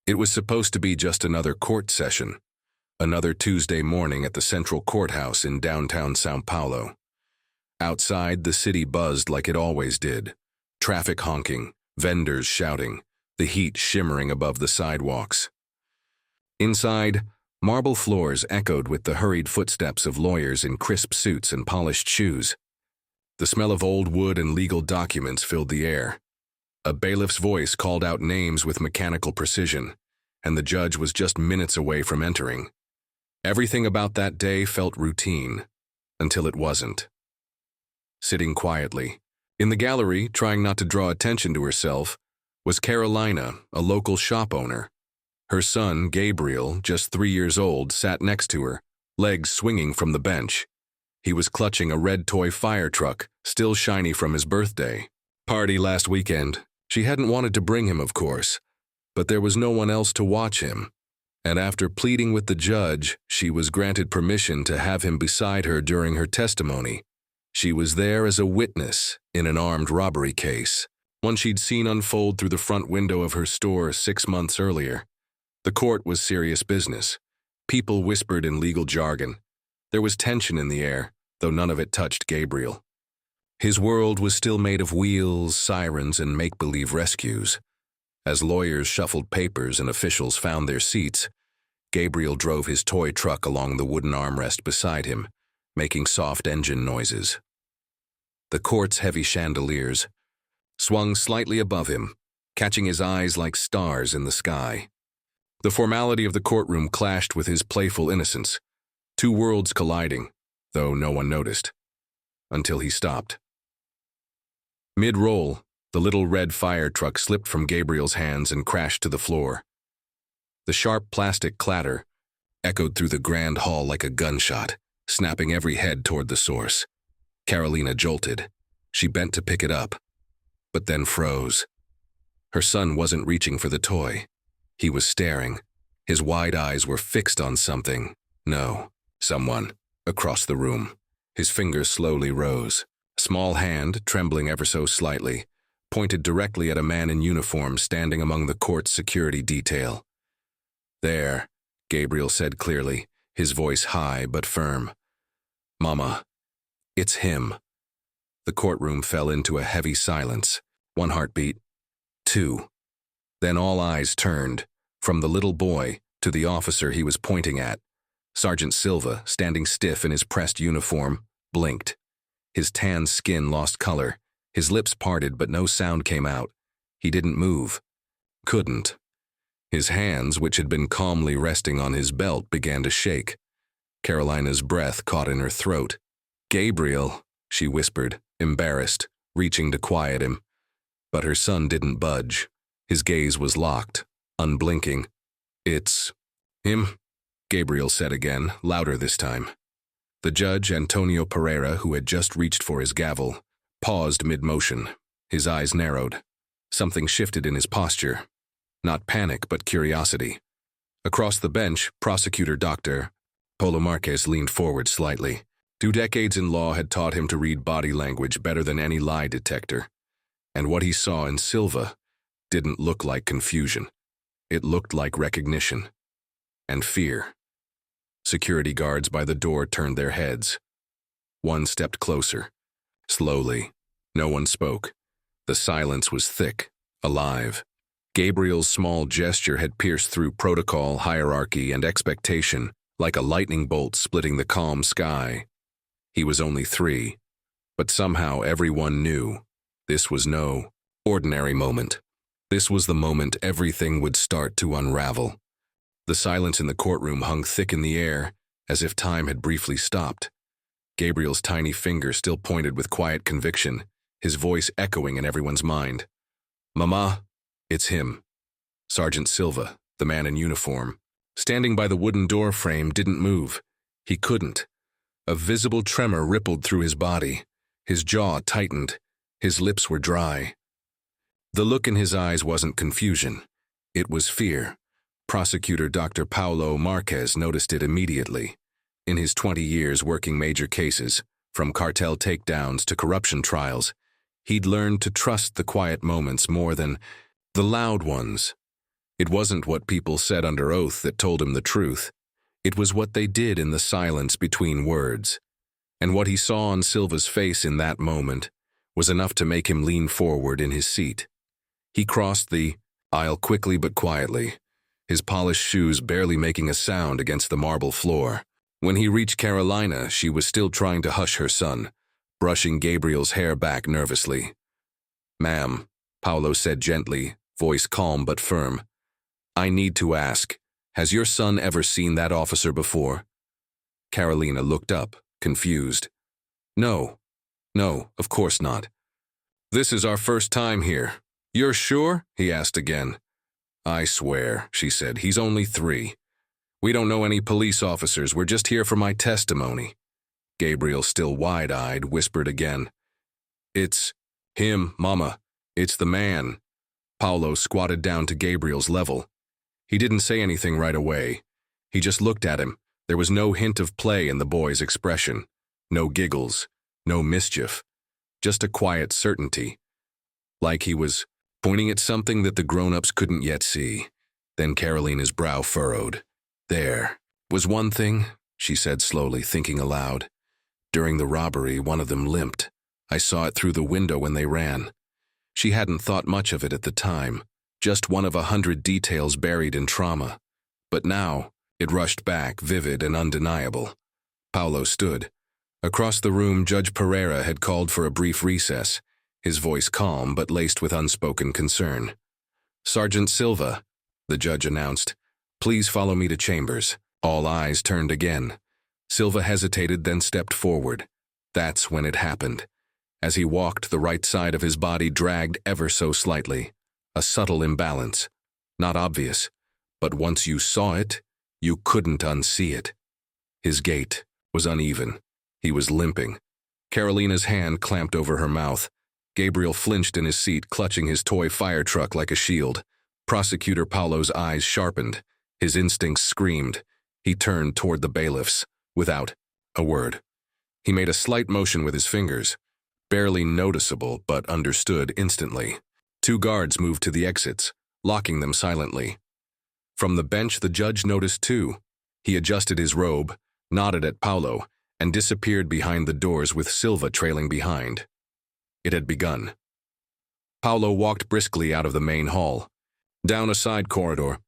It was supposed to be just another court session, another Tuesday morning at the Central Courthouse in downtown São Paulo. Outside, the city buzzed like it always did. Traffic honking, vendors shouting, the heat shimmering above the sidewalks. Inside, marble floors echoed with the hurried footsteps of lawyers in crisp suits and polished shoes. The smell of old wood and legal documents filled the air. A bailiff's voice called out names with mechanical precision, and the judge was just minutes away from entering. Everything about that day felt routine, until it wasn't. Sitting quietly, in the gallery, trying not to draw attention to herself, was Carolina, a local shop owner. Her son, Gabriel, just 3 years old, sat next to her, legs swinging from the bench. He was clutching a red toy fire truck, still shiny from his birthday party last weekend. She hadn't wanted to bring him, of course, but there was no one else to watch him. And after pleading with the judge, she was granted permission to have him beside her during her testimony. She was there as a witness in an armed robbery case, one she'd seen unfold through the front window of her store 6 months earlier. The court was serious business. People whispered in legal jargon. There was tension in the air, though none of it touched Gabriel. His world was still made of wheels, sirens, and make-believe rescues. As lawyers shuffled papers and officials found their seats, Gabriel drove his toy truck along the wooden armrest beside him, making soft engine noises. The court's heavy chandeliers swung slightly above him, catching his eyes like stars in the sky. The formality of the courtroom clashed with his playful innocence, two worlds colliding, though no one noticed, until he stopped. Mid-roll, the little red fire truck slipped from Gabriel's hands and crashed to the floor. The sharp plastic clatter echoed through the grand hall like a gunshot, snapping every head toward the source. Carolina jolted. She bent to pick it up, but then froze. Her son wasn't reaching for the toy. He was staring. His wide eyes were fixed on something. No, someone, across the room. His fingers slowly rose. A small hand, trembling ever so slightly, pointed directly at a man in uniform standing among the court's security detail. "There," Gabriel said clearly, his voice high but firm. "Mama, it's him." The courtroom fell into a heavy silence. 1 heartbeat, 2. Then all eyes turned, from the little boy to the officer he was pointing at. Sergeant Silva, standing stiff in his pressed uniform, blinked. His tan skin lost color. His lips parted, but no sound came out. He didn't move. Couldn't. His hands, which had been calmly resting on his belt, began to shake. Carolina's breath caught in her throat. "Gabriel," she whispered, embarrassed, reaching to quiet him. But her son didn't budge. His gaze was locked, unblinking. "It's him," Gabriel said again, louder this time. The judge, Antonio Pereira, who had just reached for his gavel, paused mid-motion. His eyes narrowed. Something shifted in his posture. Not panic, but curiosity. Across the bench, Prosecutor Dr. Paulo Marquez leaned forward slightly. 2 decades in law had taught him to read body language better than any lie detector. And what he saw in Silva didn't look like confusion. It looked like recognition. And fear. Security guards by the door turned their heads. One stepped closer. Slowly. No one spoke. The silence was thick, alive. Gabriel's small gesture had pierced through protocol, hierarchy, and expectation, like a lightning bolt splitting the calm sky. He was only 3, but somehow everyone knew this was no ordinary moment. This was the moment everything would start to unravel. The silence in the courtroom hung thick in the air, as if time had briefly stopped. Gabriel's tiny finger still pointed with quiet conviction, his voice echoing in everyone's mind. "Mama, it's him." Sergeant Silva, the man in uniform, standing by the wooden door frame, didn't move. He couldn't. A visible tremor rippled through his body. His jaw tightened. His lips were dry. The look in his eyes wasn't confusion. It was fear. Prosecutor Dr. Paulo Marquez noticed it immediately. In his 20 years working major cases, from cartel takedowns to corruption trials, he'd learned to trust the quiet moments more than the loud ones. It wasn't what people said under oath that told him the truth. It was what they did in the silence between words. And what he saw on Silva's face in that moment was enough to make him lean forward in his seat. He crossed the aisle quickly but quietly, his polished shoes barely making a sound against the marble floor. When he reached Carolina, she was still trying to hush her son, brushing Gabriel's hair back nervously. "Ma'am," Paulo said gently, voice calm but firm, "I need to ask, has your son ever seen that officer before?" Carolina looked up, confused. No, of course not. "This is our first time here. You're sure?" he asked again. "I swear," she said, "he's only 3. We don't know any police officers, we're just here for my testimony." Gabriel, still wide-eyed, whispered again. "It's him, Mama. It's the man." Paulo squatted down to Gabriel's level. He didn't say anything right away. He just looked at him. There was no hint of play in the boy's expression. No giggles, no mischief. Just a quiet certainty. Like he was pointing at something that the grown-ups couldn't yet see. Then Carolina's brow furrowed. "There was one thing," she said slowly, thinking aloud. "During the robbery, one of them limped. I saw it through the window when they ran." She hadn't thought much of it at the time, just one of 100 details buried in trauma. But now, it rushed back, vivid and undeniable. Paulo stood. Across the room, Judge Pereira had called for a brief recess, his voice calm but laced with unspoken concern. "Sergeant Silva," the judge announced, "please follow me to chambers." All eyes turned again. Silva hesitated, then stepped forward. That's when it happened. As he walked, the right side of his body dragged ever so slightly. A subtle imbalance. Not obvious, but once you saw it, you couldn't unsee it. His gait was uneven. He was limping. Carolina's hand clamped over her mouth. Gabriel flinched in his seat, clutching his toy fire truck like a shield. Prosecutor Paulo's eyes sharpened. His instincts screamed. He turned toward the bailiffs, without a word. He made a slight motion with his fingers, barely noticeable but understood instantly. 2 guards moved to the exits, locking them silently. From the bench, the judge noticed too. He adjusted his robe, nodded at Paulo, and disappeared behind the doors with Silva trailing behind. It had begun. Paulo walked briskly out of the main hall, down a side corridor,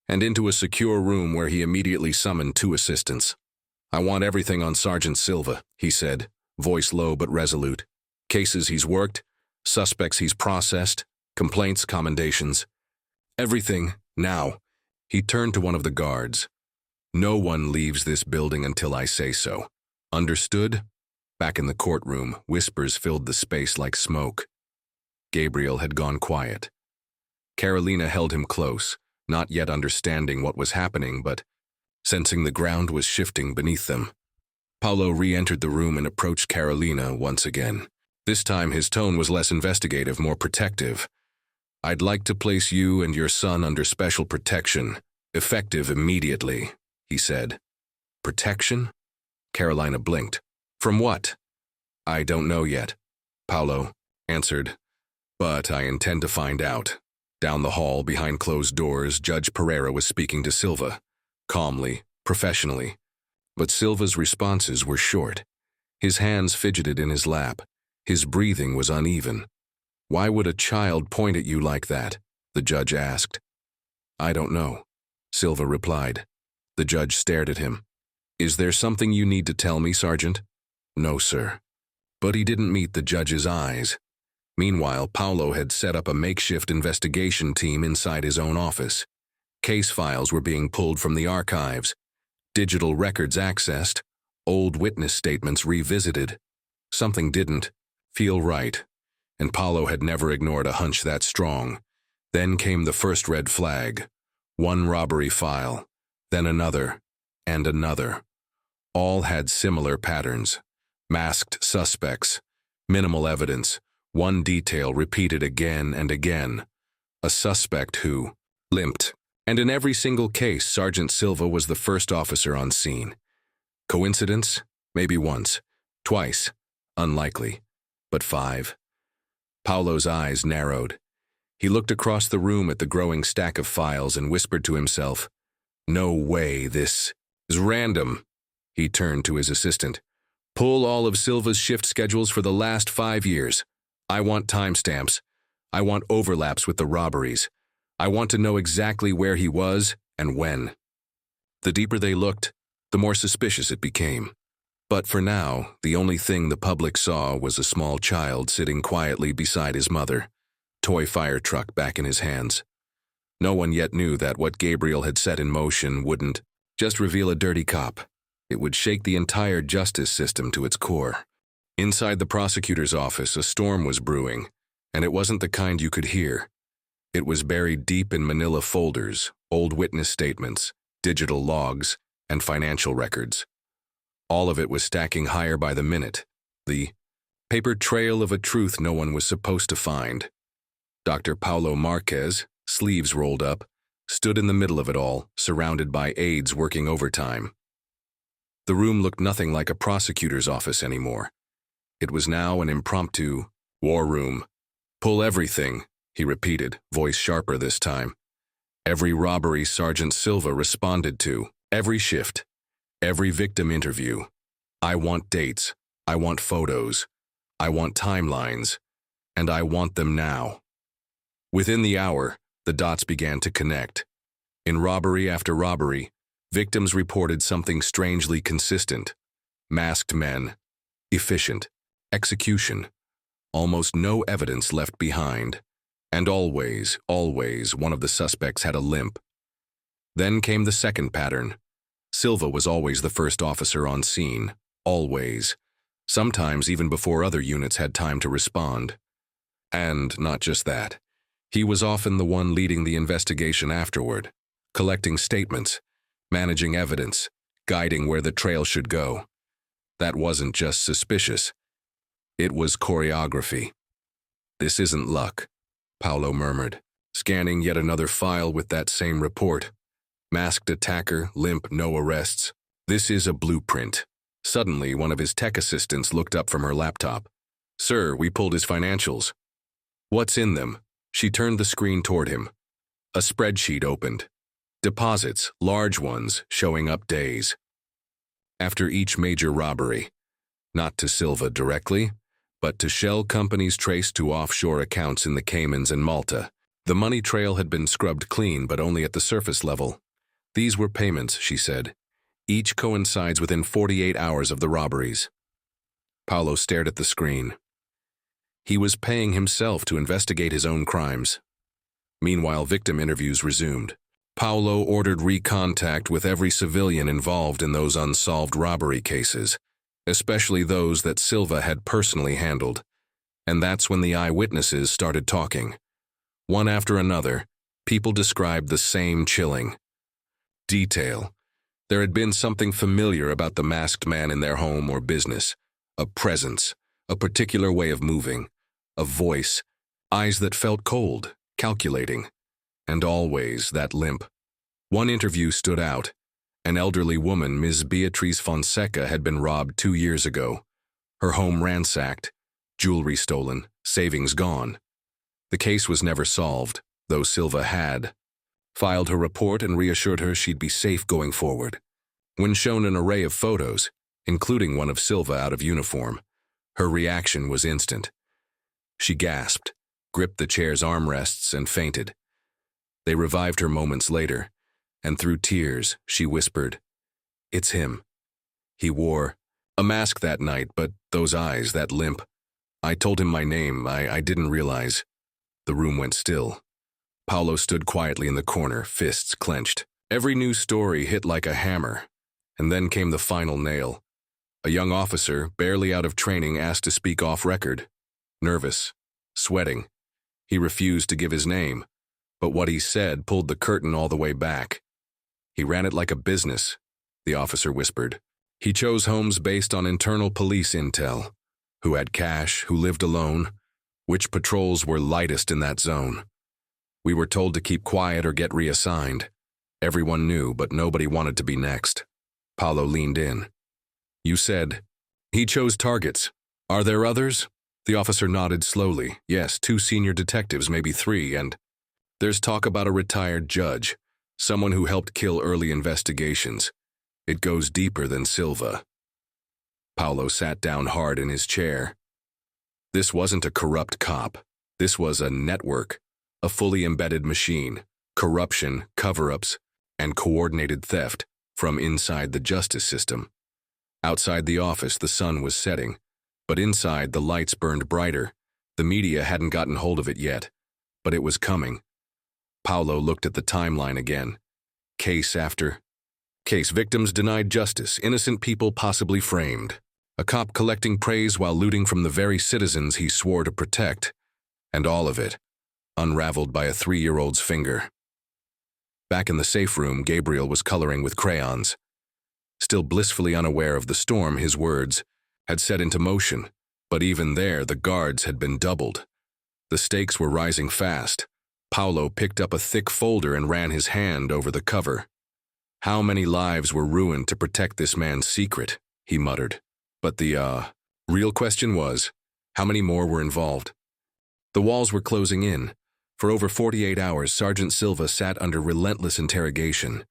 and into a secure room where he immediately summoned 2 assistants. "I want everything on Sergeant Silva," he said, voice low but resolute. "Cases he's worked, suspects he's processed, complaints, commendations. Everything, now." He turned to one of the guards. "No one leaves this building until I say so. Understood?" Back in the courtroom, whispers filled the space like smoke. Gabriel had gone quiet. Carolina held him close, not yet understanding what was happening, but sensing the ground was shifting beneath them. Paulo re-entered the room and approached Carolina once again. This time his tone was less investigative, more protective. "I'd like to place you and your son under special protection, effective immediately," he said. "Protection?" Carolina blinked. "From what?" "I don't know yet," Paulo answered, "but I intend to find out." Down the hall, behind closed doors, Judge Pereira was speaking to Silva, calmly, professionally. But Silva's responses were short. His hands fidgeted in his lap. His breathing was uneven. "Why would a child point at you like that?" the judge asked. "I don't know," Silva replied. The judge stared at him. "Is there something you need to tell me, Sergeant?" "No, sir." But he didn't meet the judge's eyes. Meanwhile, Paulo had set up a makeshift investigation team inside his own office. Case files were being pulled from the archives, digital records accessed, old witness statements revisited. Something didn't feel right, and Paulo had never ignored a hunch that strong. Then came the first red flag. One robbery file, then another, and another. All had similar patterns. Masked suspects, minimal evidence, one detail repeated again and again. A suspect who limped. And in every single case, Sergeant Silva was the first officer on scene. Coincidence? Maybe once. Twice. Unlikely. But 5. Paulo's eyes narrowed. He looked across the room at the growing stack of files and whispered to himself, "No way, this is random." He turned to his assistant. "Pull all of Silva's shift schedules for the last 5 years. I want timestamps. I want overlaps with the robberies. I want to know exactly where he was and when." The deeper they looked, the more suspicious it became. But for now, the only thing the public saw was a small child sitting quietly beside his mother, toy fire truck back in his hands. No one yet knew that what Gabriel had set in motion wouldn't just reveal a dirty cop. It would shake the entire justice system to its core. Inside the prosecutor's office, a storm was brewing, and it wasn't the kind you could hear. It was buried deep in manila folders, old witness statements, digital logs, and financial records. All of it was stacking higher by the minute, the paper trail of a truth no one was supposed to find. Dr. Paulo Marquez, sleeves rolled up, stood in the middle of it all, surrounded by aides working overtime. The room looked nothing like a prosecutor's office anymore. It was now an impromptu war room. "Pull everything," he repeated, voice sharper this time. Every robbery Sergeant Silva responded to, every shift, every victim interview. "I want dates, I want photos, I want timelines, and I want them now." Within the hour, the dots began to connect. In robbery after robbery, victims reported something strangely consistent. Masked men, efficient, execution, almost no evidence left behind, and always one of the suspects had a limp. Then came the second pattern. Silva was always the first officer on scene, always, sometimes even before other units had time to respond. And not just that, he was often the one leading the investigation afterward, collecting statements, managing evidence, guiding where the trail should go. That wasn't just suspicious. It was choreography. "This isn't luck," Paulo murmured, scanning yet another file with that same report. Masked attacker, limp, no arrests. "This is a blueprint." Suddenly, one of his tech assistants looked up from her laptop. "Sir, we pulled his financials." "What's in them?" She turned the screen toward him. A spreadsheet opened. Deposits, large ones, showing up days. After each major robbery. Not to Silva directly, but to shell companies traced to offshore accounts in the Caymans and Malta. The money trail had been scrubbed clean, but only at the surface level. "These were payments," she said. "Each coincides within 48 hours of the robberies." Paulo stared at the screen. He was paying himself to investigate his own crimes. Meanwhile, victim interviews resumed. Paulo ordered recontact with every civilian involved in those unsolved robbery cases, especially those that Silva had personally handled. And that's when the eyewitnesses started talking. One after another, people described the same chilling detail. There had been something familiar about the masked man in their home or business, a presence, a particular way of moving, a voice, eyes that felt cold, calculating, and always that limp. One interview stood out. An elderly woman, Ms. Beatriz Fonseca, had been robbed 2 years ago. Her home ransacked, jewelry stolen, savings gone. The case was never solved, though Silva had filed her report and reassured her she'd be safe going forward. When shown an array of photos, including one of Silva out of uniform, her reaction was instant. She gasped, gripped the chair's armrests, and fainted. They revived her moments later, and through tears, she whispered, "It's him. He wore a mask that night, but those eyes, that limp. I told him my name. I didn't realize." The room went still. Paulo stood quietly in the corner, fists clenched. Every new story hit like a hammer, and then came the final nail. A young officer, barely out of training, asked to speak off record. Nervous, sweating. He refused to give his name, but what he said pulled the curtain all the way back. "He ran it like a business," the officer whispered. "He chose homes based on internal police intel. Who had cash, who lived alone, which patrols were lightest in that zone. We were told to keep quiet or get reassigned. Everyone knew, but nobody wanted to be next." Paulo leaned in. "You said, he chose targets. Are there others?" The officer nodded slowly. Yes, 2 senior detectives, maybe 3, and there's talk about a retired judge, someone who helped kill early investigations. It goes deeper than Silva. Paulo sat down hard in his chair. This wasn't a corrupt cop. This was a network, a fully embedded machine. Corruption, cover-ups, and coordinated theft from inside the justice system. Outside the office, the sun was setting, but inside the lights burned brighter. The media hadn't gotten hold of it yet, but it was coming. Paulo looked at the timeline again. Case after case, victims denied justice, innocent people possibly framed. A cop collecting praise while looting from the very citizens he swore to protect. And all of it, unraveled by a 3-year-old's finger. Back in the safe room, Gabriel was coloring with crayons. Still blissfully unaware of the storm his words had set into motion, but even there the guards had been doubled. The stakes were rising fast. Paulo picked up a thick folder and ran his hand over the cover. How many lives were ruined to protect this man's secret, he muttered. But the real question was, how many more were involved? The walls were closing in. For over 48 hours, Sergeant Silva sat under relentless interrogation.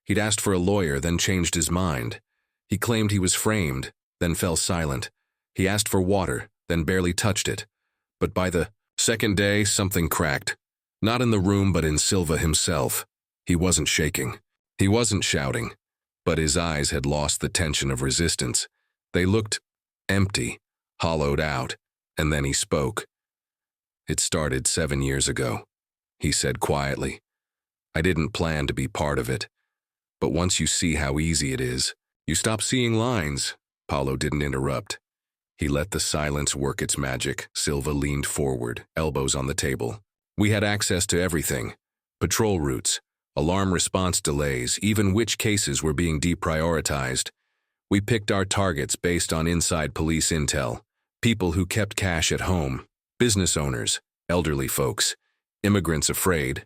He'd asked for a lawyer, then changed his mind. He claimed he was framed, then fell silent. He asked for water, then barely touched it. But by the second day, something cracked. Not in the room, but in Silva himself. He wasn't shaking. He wasn't shouting. But his eyes had lost the tension of resistance. They looked empty, hollowed out, and then he spoke. It started 7 years ago, he said quietly. I didn't plan to be part of it. But once you see how easy it is, you stop seeing lines. Paulo didn't interrupt. He let the silence work its magic. Silva leaned forward, elbows on the table. We had access to everything. Patrol routes, alarm response delays, even which cases were being deprioritized. We picked our targets based on inside police intel, people who kept cash at home, business owners, elderly folks, immigrants afraid.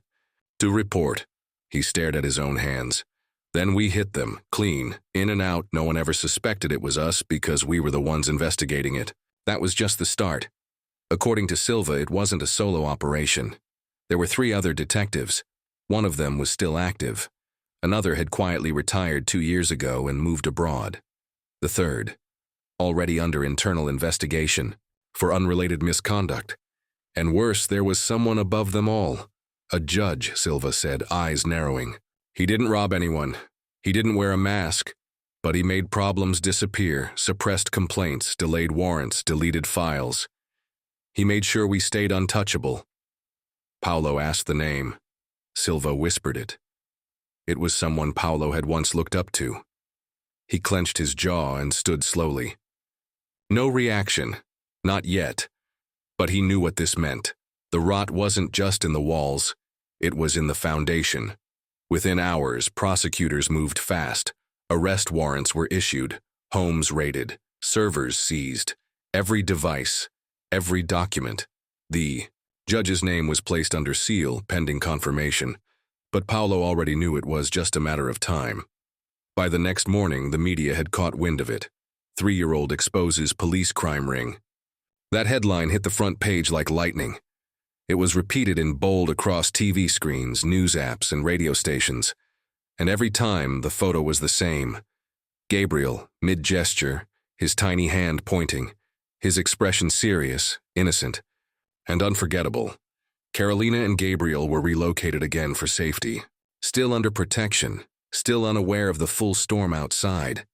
To report, he stared at his own hands. Then we hit them, clean, in and out. No one ever suspected it was us because we were the ones investigating it. That was just the start. According to Silva, it wasn't a solo operation. There were 3 other detectives. One of them was still active. Another had quietly retired 2 years ago and moved abroad. The third, already under internal investigation, for unrelated misconduct. And worse, there was someone above them all. A judge, Silva said, eyes narrowing. He didn't rob anyone. He didn't wear a mask. But he made problems disappear, suppressed complaints, delayed warrants, deleted files. He made sure we stayed untouchable. Paulo asked the name. Silva whispered it. It was someone Paulo had once looked up to. He clenched his jaw and stood slowly. No reaction. Not yet. But he knew what this meant. The rot wasn't just in the walls. It was in the foundation. Within hours, prosecutors moved fast. Arrest warrants were issued, homes raided, servers seized, every device, every document. The judge's name was placed under seal, pending confirmation. But Paulo already knew it was just a matter of time. By the next morning, the media had caught wind of it. 3-year-old exposes police crime ring. That headline hit the front page like lightning. It was repeated in bold across TV screens, news apps, and radio stations. And every time, the photo was the same. Gabriel, mid-gesture, his tiny hand pointing, his expression serious, innocent, and unforgettable. Carolina and Gabriel were relocated again for safety, still under protection, still unaware of the full storm outside.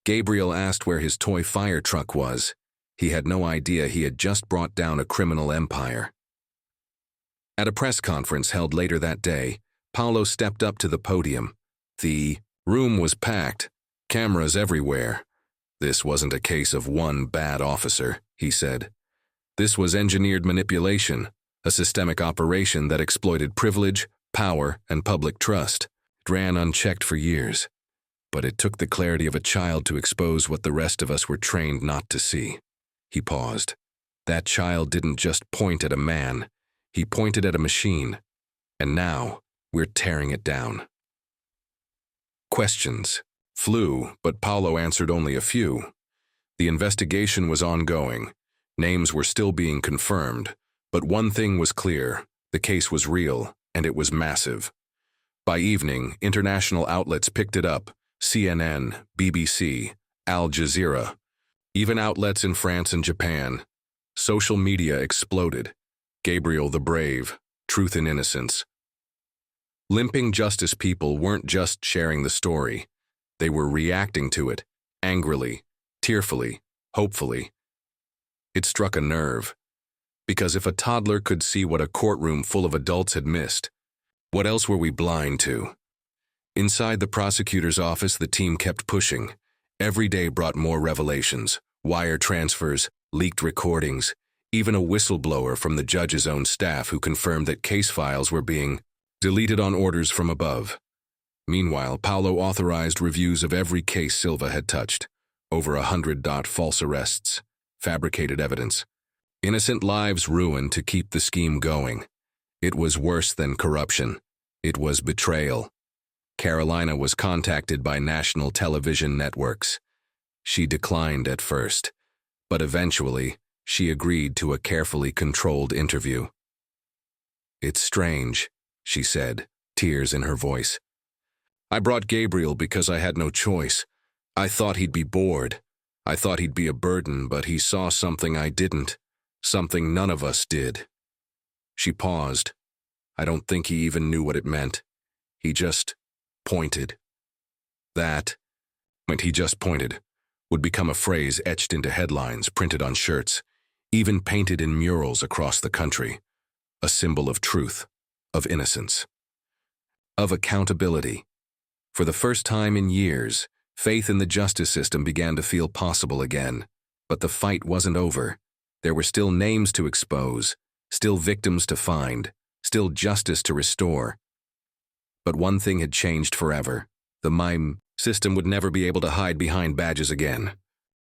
Gabriel asked where his toy fire truck was. He had no idea he had just brought down a criminal empire. At a press conference held later that day, Paulo stepped up to the podium. The room was packed, cameras everywhere. This wasn't a case of one bad officer, he said. This was engineered manipulation, a systemic operation that exploited privilege, power, and public trust. It ran unchecked for years. But it took the clarity of a child to expose what the rest of us were trained not to see. He paused. That child didn't just point at a man. He pointed at a machine. And now, we're tearing it down. Questions flew, but Paulo answered only a few. The investigation was ongoing. Names were still being confirmed, but one thing was clear: the case was real, and it was massive. By evening, international outlets picked it up: CNN, BBC, Al Jazeera, even outlets in France and Japan. Social media exploded. Gabriel the Brave, Truth and Innocence. Limping justice people weren't just sharing the story. They were reacting to it, angrily, tearfully, hopefully. It struck a nerve. Because if a toddler could see what a courtroom full of adults had missed, what else were we blind to? Inside the prosecutor's office, the team kept pushing. Every day brought more revelations: wire transfers, leaked recordings, even a whistleblower from the judge's own staff who confirmed that case files were being deleted on orders from above. Meanwhile, Paulo authorized reviews of every case Silva had touched. Over 100 false arrests, fabricated evidence. Innocent lives ruined to keep the scheme going. It was worse than corruption. It was betrayal. Carolina was contacted by national television networks. She declined at first, but eventually, she agreed to a carefully controlled interview. "It's strange," she said, tears in her voice. "I brought Gabriel because I had no choice. I thought he'd be bored. I thought he'd be a burden, but he saw something I didn't, something none of us did." She paused. I don't think he even knew what it meant. He just pointed. That, when he just pointed, would become a phrase etched into headlines, printed on shirts, even painted in murals across the country. A symbol of truth, of innocence, of accountability. For the first time in years, faith in the justice system began to feel possible again. But the fight wasn't over. There were still names to expose, still victims to find, still justice to restore. But one thing had changed forever. The mime system would never be able to hide behind badges again.